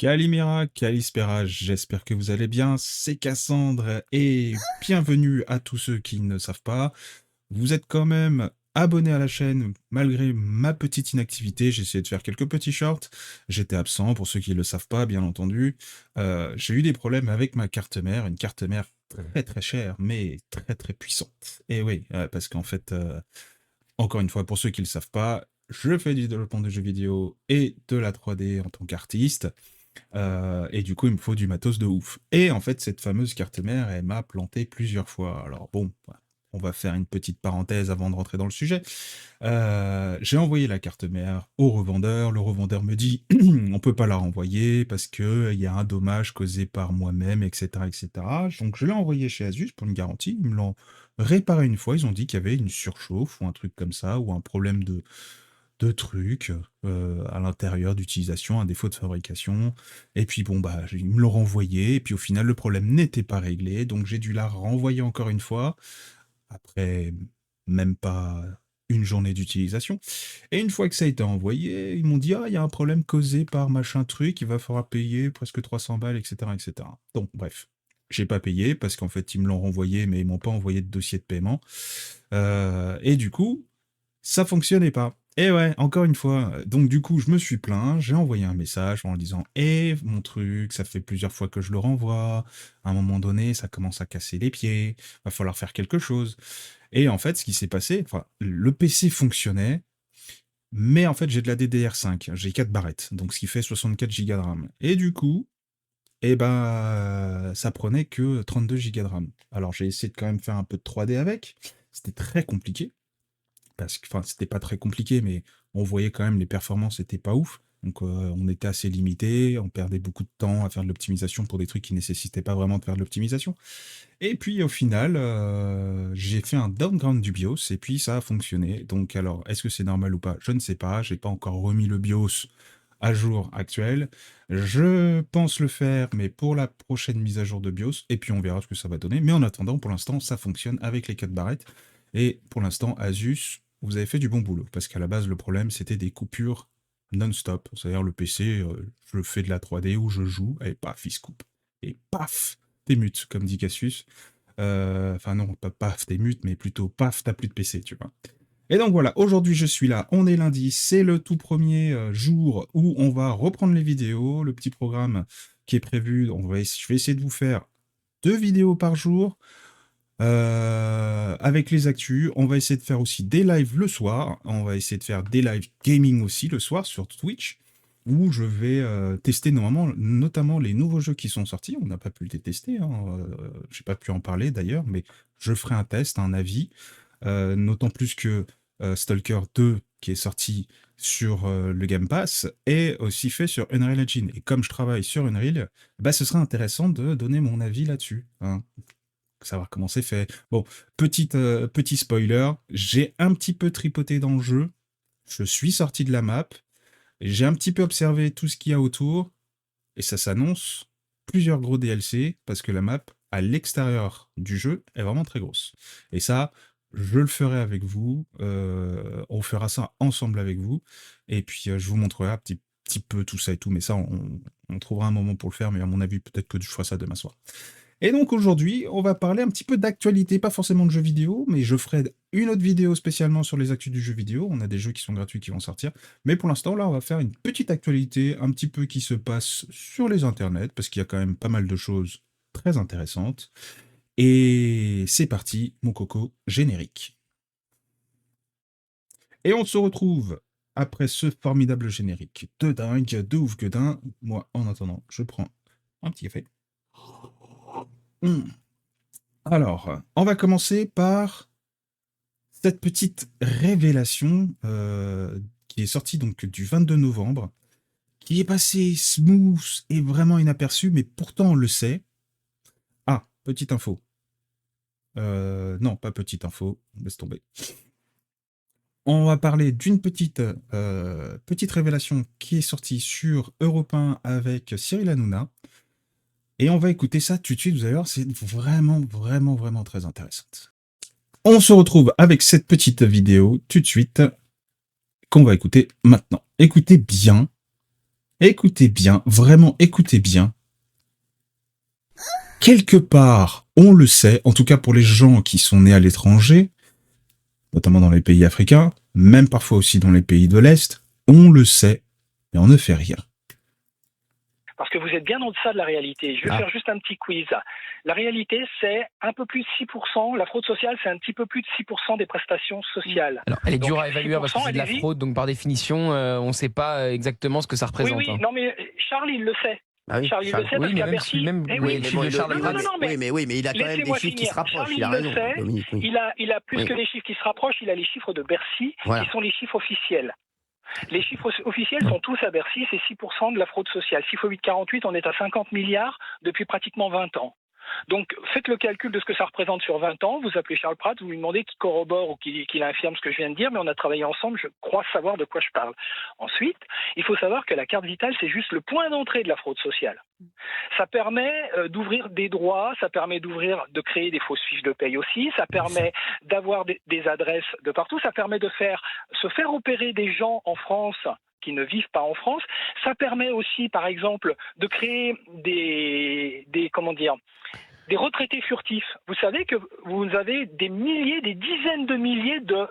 Calimera, Calispera, j'espère que vous allez bien, c'est Cassandre et bienvenue à tous ceux qui ne savent pas. Vous êtes quand même abonnés à la chaîne malgré ma petite inactivité, j'ai essayé de faire quelques petits shorts, j'étais absent pour ceux qui ne le savent pas bien entendu. J'ai eu des problèmes avec ma carte mère, une carte mère très très chère mais très très puissante. Et oui, parce qu'en fait, encore une fois pour ceux qui ne le savent pas, je fais du développement de jeux vidéo et de la 3D en tant qu'artiste. Et du coup, il me faut du matos de ouf. Et en fait, cette fameuse carte mère, elle m'a planté plusieurs fois. Alors bon, on va faire une petite parenthèse avant de rentrer dans le sujet. J'ai envoyé la carte mère au revendeur. Le revendeur me dit, on peut pas la renvoyer parce que il y a un dommage causé par moi-même, etc., etc. Donc je l'ai envoyé chez Asus pour une garantie. Ils me l'ont réparé une fois. Ils ont dit qu'il y avait une surchauffe ou un truc comme ça ou un problème de trucs à l'intérieur d'utilisation, un défaut de fabrication. Et puis bon, bah, ils me l'ont renvoyé, et puis au final, le problème n'était pas réglé, donc j'ai dû la renvoyer encore une fois, après même pas une journée d'utilisation. Et une fois que ça a été envoyé, ils m'ont dit, ah, il y a un problème causé par machin truc, il va falloir payer presque 300 balles, etc., etc. Donc, bref. J'ai pas payé parce qu'en fait ils me l'ont renvoyé mais ils m'ont pas envoyé de dossier de paiement. Et du coup, ça fonctionnait pas. Et ouais, encore une fois. Donc du coup, je me suis plaint, j'ai envoyé un message en disant: «Eh, mon truc, ça fait plusieurs fois que je le renvoie. À un moment donné, ça commence à casser les pieds. Va falloir faire quelque chose». Et en fait, ce qui s'est passé, enfin, le PC fonctionnait, mais en fait, j'ai de la DDR5, j'ai 4 barrettes, donc ce qui fait 64 gigas de RAM. Et du coup, eh ben, ça prenait que 32 gigas de RAM. Alors j'ai essayé de quand même faire un peu de 3D avec. C'était très compliqué parce que, enfin, c'était pas très compliqué, mais on voyait quand même les performances étaient pas ouf. Donc, on était assez limité, on perdait beaucoup de temps à faire de l'optimisation pour des trucs qui nécessitaient pas vraiment de faire de l'optimisation. Et puis au final, j'ai fait un downgrade du BIOS et puis ça a fonctionné. Donc alors, est-ce que c'est normal ou pas? Je ne sais pas, j'ai pas encore remis le BIOS à jour actuel. Je pense le faire, mais pour la prochaine mise à jour de BIOS, et puis on verra ce que ça va donner. Mais en attendant, pour l'instant, ça fonctionne avec les 4 barrettes. Et pour l'instant, Asus, vous avez fait du bon boulot, parce qu'à la base, le problème, c'était des coupures non-stop. C'est-à-dire le PC, je fais de la 3D ou je joue, et paf, il se coupe. Et paf, t'es mute, comme dit Cassius. Enfin non, pas paf, t'es mute, mais plutôt paf, t'as plus de PC, tu vois. Et donc voilà, aujourd'hui je suis là, on est lundi, c'est le tout premier jour où on va reprendre les vidéos, le petit programme qui est prévu, je vais essayer de vous faire 2 vidéos par jour, avec les actus. On va essayer de faire aussi des lives le soir, on va essayer de faire des lives gaming aussi le soir sur Twitch, où je vais tester notamment les nouveaux jeux qui sont sortis. On n'a pas pu les tester, hein, j'ai pas pu en parler d'ailleurs, mais je ferai un test, un avis. D'autant plus que Stalker 2, qui est sorti sur le Game Pass, est aussi fait sur Unreal Engine. Et comme je travaille sur Unreal, bah, ce sera intéressant de donner mon avis là-dessus, hein, savoir comment c'est fait. Bon, petit spoiler, j'ai un petit peu tripoté dans le jeu, je suis sorti de la map, j'ai un petit peu observé tout ce qu'il y a autour, et ça s'annonce plusieurs gros DLC, parce que la map, à l'extérieur du jeu, est vraiment très grosse. Et ça, je le ferai avec vous, on fera ça ensemble avec vous, et puis je vous montrerai un petit peu tout ça et tout, mais ça, on trouvera un moment pour le faire, mais à mon avis, peut-être que je ferai ça demain soir. Et donc aujourd'hui, on va parler un petit peu d'actualité, pas forcément de jeux vidéo, mais je ferai une autre vidéo spécialement sur les actus du jeu vidéo. On a des jeux qui sont gratuits qui vont sortir. Mais pour l'instant, là, on va faire une petite actualité, un petit peu qui se passe sur les internets, parce qu'il y a quand même pas mal de choses très intéressantes. Et c'est parti, mon coco, générique. Et on se retrouve après ce formidable générique de dingue, de ouf que dingue. Moi, en attendant, je prends un petit café. Alors, on va commencer par cette petite révélation qui est sortie donc du 22 novembre, qui est passée smooth et vraiment inaperçue, mais pourtant on le sait. Ah, petite info. Non, pas petite info, laisse tomber. On va parler d'une petite révélation qui est sortie sur Europe 1 avec Cyril Hanouna. Et on va écouter ça tout de suite, vous allez voir, c'est vraiment, vraiment, vraiment très intéressant. On se retrouve avec cette petite vidéo tout de suite qu'on va écouter maintenant. Écoutez bien, Écoutez bien, vraiment écoutez bien. Quelque part, on le sait, en tout cas pour les gens qui sont nés à l'étranger, notamment dans les pays africains, même parfois aussi dans les pays de l'Est, on le sait, mais on ne fait rien. Parce que vous êtes bien en deçà de la réalité. Je vais faire juste un petit quiz. La réalité, c'est un peu plus de 6%. La fraude sociale, c'est un petit peu plus de 6% des prestations sociales. Alors, elle est dure Donc, à évaluer parce que 6%, c'est de la fraude, donc par définition, on ne sait pas exactement ce que ça Oui, représente. oui, hein. non mais Charles, il le sait. Ah oui, Charles, il le sait Oui, parce mais qu'à même Bercy... si, même Eh oui, oui, le chiffre de Charles est non, mais oui, mais il a quand même des laissez-moi chiffres qui se finir. rapprochent. Charles, Il a il le raison, sait. Dominique. Oui. Il a plus Oui. que les chiffres qui se rapprochent, il a les chiffres de Bercy, Voilà. qui sont les chiffres officiels. Les chiffres officiels sont tous à Bercy, c'est 6% de la fraude sociale. 6 x 8, 48, on est à 50 milliards depuis pratiquement 20 ans. Donc, faites le calcul de ce que ça représente sur 20 ans. Vous appelez Charles Pratt, vous lui demandez qu'il corrobore ou qu'il infirme ce que je viens de dire, mais on a travaillé ensemble, je crois savoir de quoi je parle. Ensuite, il faut savoir que la carte vitale, c'est juste le point d'entrée de la fraude sociale. Ça permet d'ouvrir des droits, ça permet de créer des fausses fiches de paye aussi, ça permet d'avoir des adresses de partout, ça permet de se faire opérer des gens en France qui ne vivent pas en France. Ça permet aussi, par exemple, de créer des retraités furtifs. Vous savez que vous avez des milliers, des dizaines de milliers de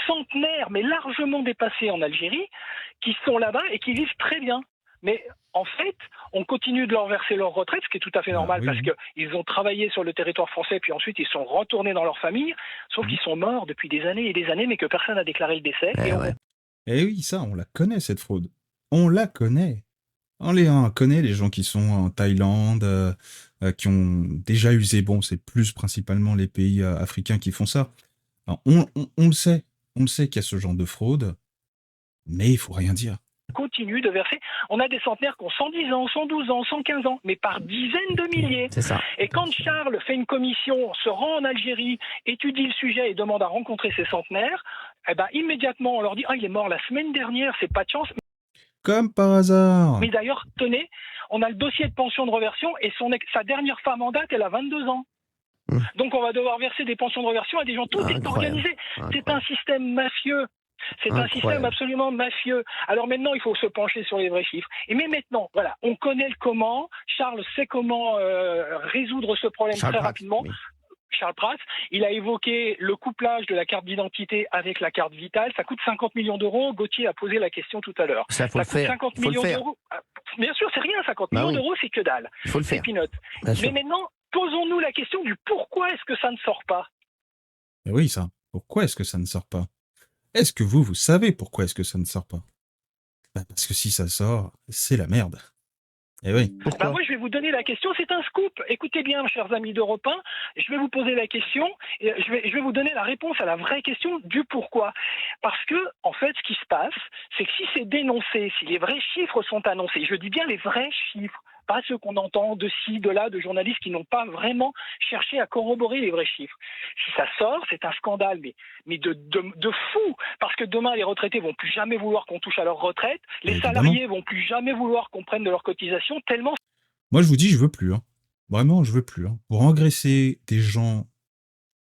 centenaires, mais largement dépassés en Algérie, qui sont là-bas et qui vivent très bien. Mais en fait, on continue de leur verser leur retraite, ce qui est tout à fait normal parce qu'ils ont travaillé sur le territoire français, puis ensuite ils sont retournés dans leur famille, sauf qu'ils sont morts depuis des années et des années, mais que personne n'a déclaré le décès. Eh oui, ça, on la connaît, cette fraude. On la connaît. On connaît les gens qui sont en Thaïlande, qui ont déjà usé. Bon, c'est plus principalement les pays africains qui font ça. Alors, on le sait. On le sait qu'il y a ce genre de fraude, mais il faut rien dire. Continue de verser. On a des centenaires qui ont 110 ans, 112 ans, 115 ans, mais par dizaines de milliers. C'est ça. Et quand Charles fait une commission, se rend en Algérie, étudie le sujet et demande à rencontrer ces centenaires, eh ben, immédiatement, on leur dit « Ah, il est mort la semaine dernière, c'est pas de chance. » Comme par hasard. Mais d'ailleurs, tenez, on a le dossier de pension de reversion et sa dernière femme en date, elle a 22 ans. Donc on va devoir verser des pensions de reversion à des gens. Tout est organisé. C'est un système mafieux. C'est un système absolument mafieux. Alors maintenant, il faut se pencher sur les vrais chiffres. Mais maintenant, voilà, on connaît le comment. Charles sait comment résoudre ce problème très rapidement. Oui. Charles Pratt, il a évoqué le couplage de la carte d'identité avec la carte vitale. Ça coûte 50 millions d'euros. Gauthier a posé la question tout à l'heure. Ça coûte 50 millions d'euros. Bien sûr, c'est rien. 50 millions d'euros, c'est que dalle. Il faut le faire. C'est peanuts. Mais maintenant, posons-nous la question du pourquoi est-ce que ça ne sort pas. Mais oui, ça. Pourquoi est-ce que ça ne sort pas? Est-ce que vous savez pourquoi est-ce que ça ne sort pas? Parce que si ça sort, c'est la merde. Eh oui. Pourquoi moi, je vais vous donner la question. C'est un scoop. Écoutez bien, chers amis d'Europe 1. Je vais vous poser la question et je vais vous donner la réponse à la vraie question du pourquoi. Parce que, en fait, ce qui se passe, c'est que si c'est dénoncé, si les vrais chiffres sont annoncés, je dis bien les vrais chiffres, pas ceux qu'on entend de ci, de là, de journalistes qui n'ont pas vraiment cherché à corroborer les vrais chiffres. Si ça sort, c'est un scandale, mais de fou, parce que demain, les retraités vont plus jamais vouloir qu'on touche à leur retraite, les salariés vont plus jamais vouloir qu'on prenne de leurs cotisations, tellement... Moi, je vous dis, je veux plus. Hein. Vraiment, je veux plus. Hein. Pour engraisser des gens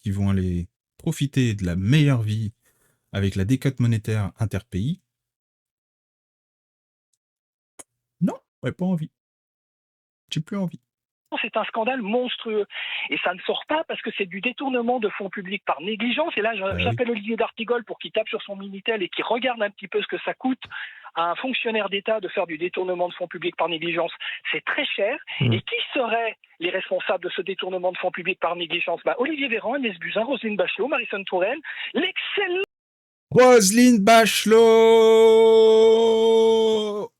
qui vont aller profiter de la meilleure vie avec la décote monétaire interpays, non, j'ai pas envie. J'ai plus envie. C'est un scandale monstrueux. Et ça ne sort pas parce que c'est du détournement de fonds publics par négligence. Et là, j'appelle Olivier d'Artigol pour qu'il tape sur son Minitel et qu'il regarde un petit peu ce que ça coûte à un fonctionnaire d'État de faire du détournement de fonds publics par négligence. C'est très cher. Et qui seraient les responsables de ce détournement de fonds publics par négligence? Olivier Véran, Agnès Buzyn, Roselyne Bachelot, Marisol Touraine, l'excellent... Roselyne Bachelot,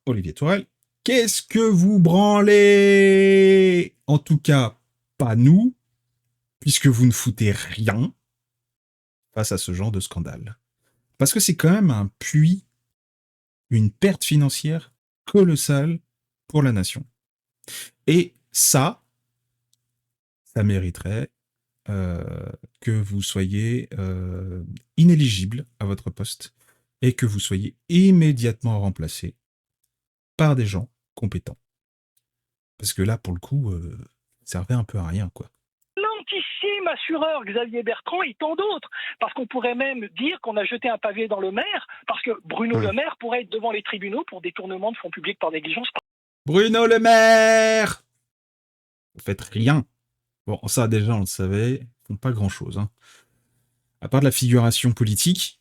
Olivier Tourelle. Qu'est-ce que vous branlez? En tout cas, pas nous, puisque vous ne foutez rien face à ce genre de scandale. Parce que c'est quand même un puits, une perte financière colossale pour la nation. Et ça mériterait que vous soyez inéligible à votre poste et que vous soyez immédiatement remplacé par des gens compétents. Parce que là, pour le coup, ça servait un peu à rien, quoi. Lentissime à l'assureur Xavier Bertrand et tant d'autres. Parce qu'on pourrait même dire qu'on a jeté un pavé dans le maire, parce que Bruno Le Maire pourrait être devant les tribunaux pour détournement de fonds publics par négligence. Bruno Le Maire! Vous faites rien. Bon, ça déjà on le savait, ils font pas grand-chose. Hein. À part de la figuration politique,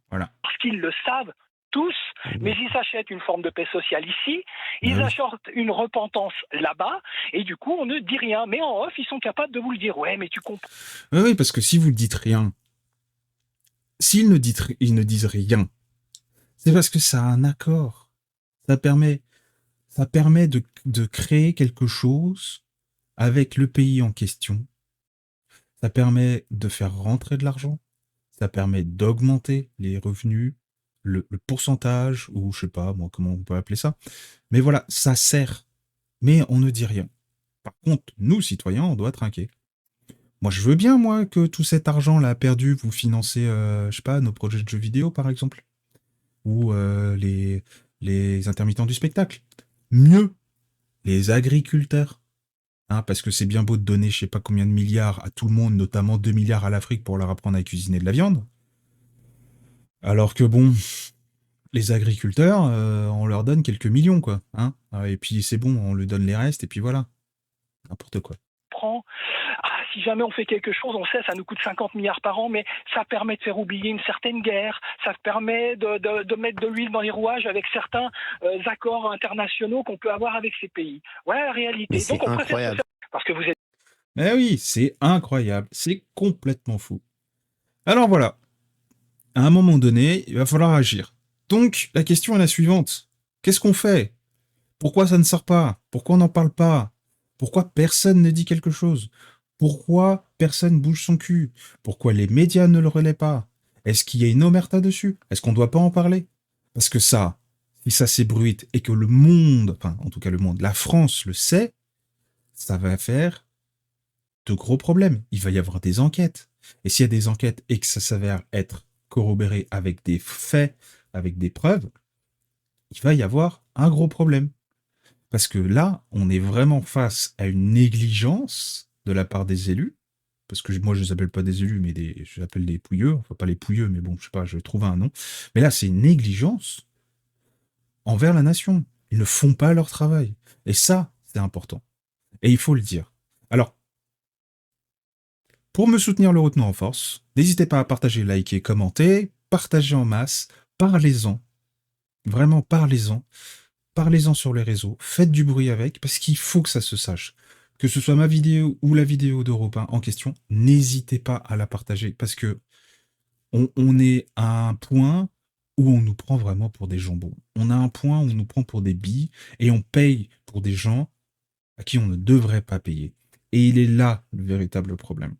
voilà. Parce qu'ils le savent tous, mais ils s'achètent une forme de paix sociale ici, ils achètent une repentance là-bas, et du coup on ne dit rien. Mais en off, ils sont capables de vous le dire. Ouais, mais tu comprends. Oui, parce que si vous ne dites rien, s'ils ne disent rien, c'est parce que ça a un accord. Ça permet de créer quelque chose avec le pays en question. Ça permet de faire rentrer de l'argent. Ça permet d'augmenter les revenus, le pourcentage, ou je sais pas, moi, comment on peut appeler ça. Mais voilà, ça sert. Mais on ne dit rien. Par contre, nous, citoyens, on doit trinquer. Moi, je veux bien, moi, que tout cet argent-là perdu, vous financez, je sais pas, nos projets de jeux vidéo, par exemple. Ou les intermittents du spectacle. Mieux, les agriculteurs. Hein, parce que c'est bien beau de donner je sais pas combien de milliards à tout le monde, notamment 2 milliards à l'Afrique pour leur apprendre à cuisiner de la viande. Alors que bon, les agriculteurs, on leur donne quelques millions, quoi. Hein, et puis c'est bon, on leur donne les restes, et puis voilà. N'importe quoi. Si jamais on fait quelque chose, on sait, ça nous coûte 50 milliards par an, mais ça permet de faire oublier une certaine guerre, ça permet de mettre de l'huile dans les rouages avec certains accords internationaux qu'on peut avoir avec ces pays. Voilà la réalité. Mais c'est incroyable. Parce que vous êtes... Mais oui, c'est incroyable, c'est complètement fou. Alors voilà, à un moment donné, il va falloir agir. Donc, la question est la suivante. Qu'est-ce qu'on fait? Pourquoi ça ne sort pas? Pourquoi on n'en parle pas? Pourquoi personne ne dit quelque chose? Pourquoi personne bouge son cul? Pourquoi les médias ne le relaient pas? Est-ce qu'il y a une omerta dessus? Est-ce qu'on ne doit pas en parler? Parce que ça, si ça s'ébruite et que le monde, enfin en tout cas le monde, la France le sait, ça va faire de gros problèmes. Il va y avoir des enquêtes. Et s'il y a des enquêtes et que ça s'avère être corroboré avec des faits, avec des preuves, il va y avoir un gros problème. Parce que là, on est vraiment face à une négligence de la part des élus, parce que moi je les appelle pas des élus, mais je les appelle des pouilleux, enfin pas les pouilleux, mais bon, je sais pas, je vais trouver un nom. Mais là, c'est une négligence envers la nation. Ils ne font pas leur travail. Et ça, c'est important. Et il faut le dire. Alors, pour me soutenir le retenant en force, n'hésitez pas à partager, liker, commenter, partager en masse, parlez-en. Vraiment, parlez-en. Parlez-en sur les réseaux, faites du bruit avec, parce qu'il faut que ça se sache. Que ce soit ma vidéo ou la vidéo d'Europe 1 en question, n'hésitez pas à la partager, parce que on est à un point où on nous prend vraiment pour des jambons. On a un point où on nous prend pour des billes, et on paye pour des gens à qui on ne devrait pas payer. Et il est là le véritable problème.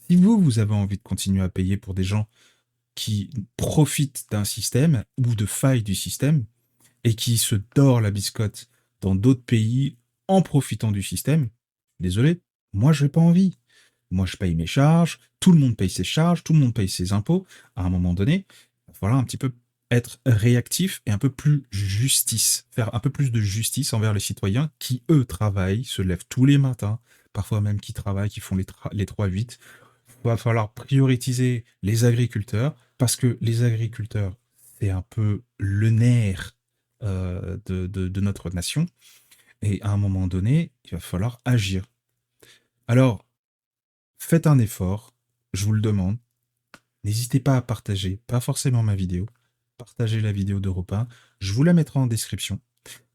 Si vous avez envie de continuer à payer pour des gens qui profitent d'un système, ou de failles du système, et qui se dort la biscotte dans d'autres pays en profitant du système, désolé, moi je n'ai pas envie. Moi je paye mes charges, tout le monde paye ses charges, tout le monde paye ses impôts. À un moment donné, il va falloir un petit peu être réactif et un peu plus justice, faire un peu plus de justice envers les citoyens qui, eux, travaillent, se lèvent tous les matins, parfois même qui travaillent, qui font les 3-8. Il va falloir prioriser les agriculteurs, parce que les agriculteurs, c'est un peu le nerf de notre nation, et à un moment donné, il va falloir agir. Alors, faites un effort, je vous le demande, n'hésitez pas à partager, pas forcément ma vidéo, partagez la vidéo d'Europe 1, je vous la mettrai en description,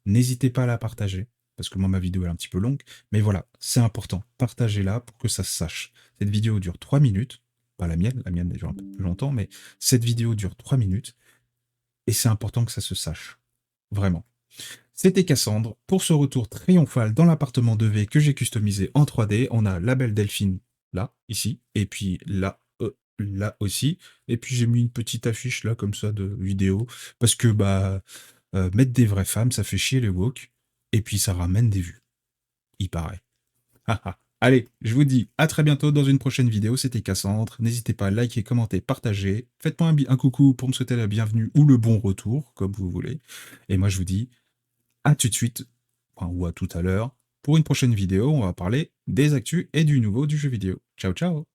n'hésitez pas à la partager, parce que moi ma vidéo est un petit peu longue, mais voilà, c'est important, partagez-la pour que ça se sache. Cette vidéo dure 3 minutes, pas la mienne dure un peu plus longtemps, mais cette vidéo dure 3 minutes, et c'est important que ça se sache. Vraiment. C'était Cassandre pour ce retour triomphal dans l'appartement de V que j'ai customisé en 3D. On a la belle Delphine là, ici, et puis là aussi. Et puis j'ai mis une petite affiche là comme ça de vidéo, parce que mettre des vraies femmes, ça fait chier les woke, et puis ça ramène des vues. Il paraît. Allez, je vous dis à très bientôt dans une prochaine vidéo, c'était Cassandre. N'hésitez pas à liker, commenter, partager. Faites-moi un coucou pour me souhaiter la bienvenue ou le bon retour, comme vous voulez. Et moi je vous dis à tout de suite, ou à tout à l'heure, pour une prochaine vidéo, on va parler des actus et du nouveau du jeu vidéo. Ciao ciao.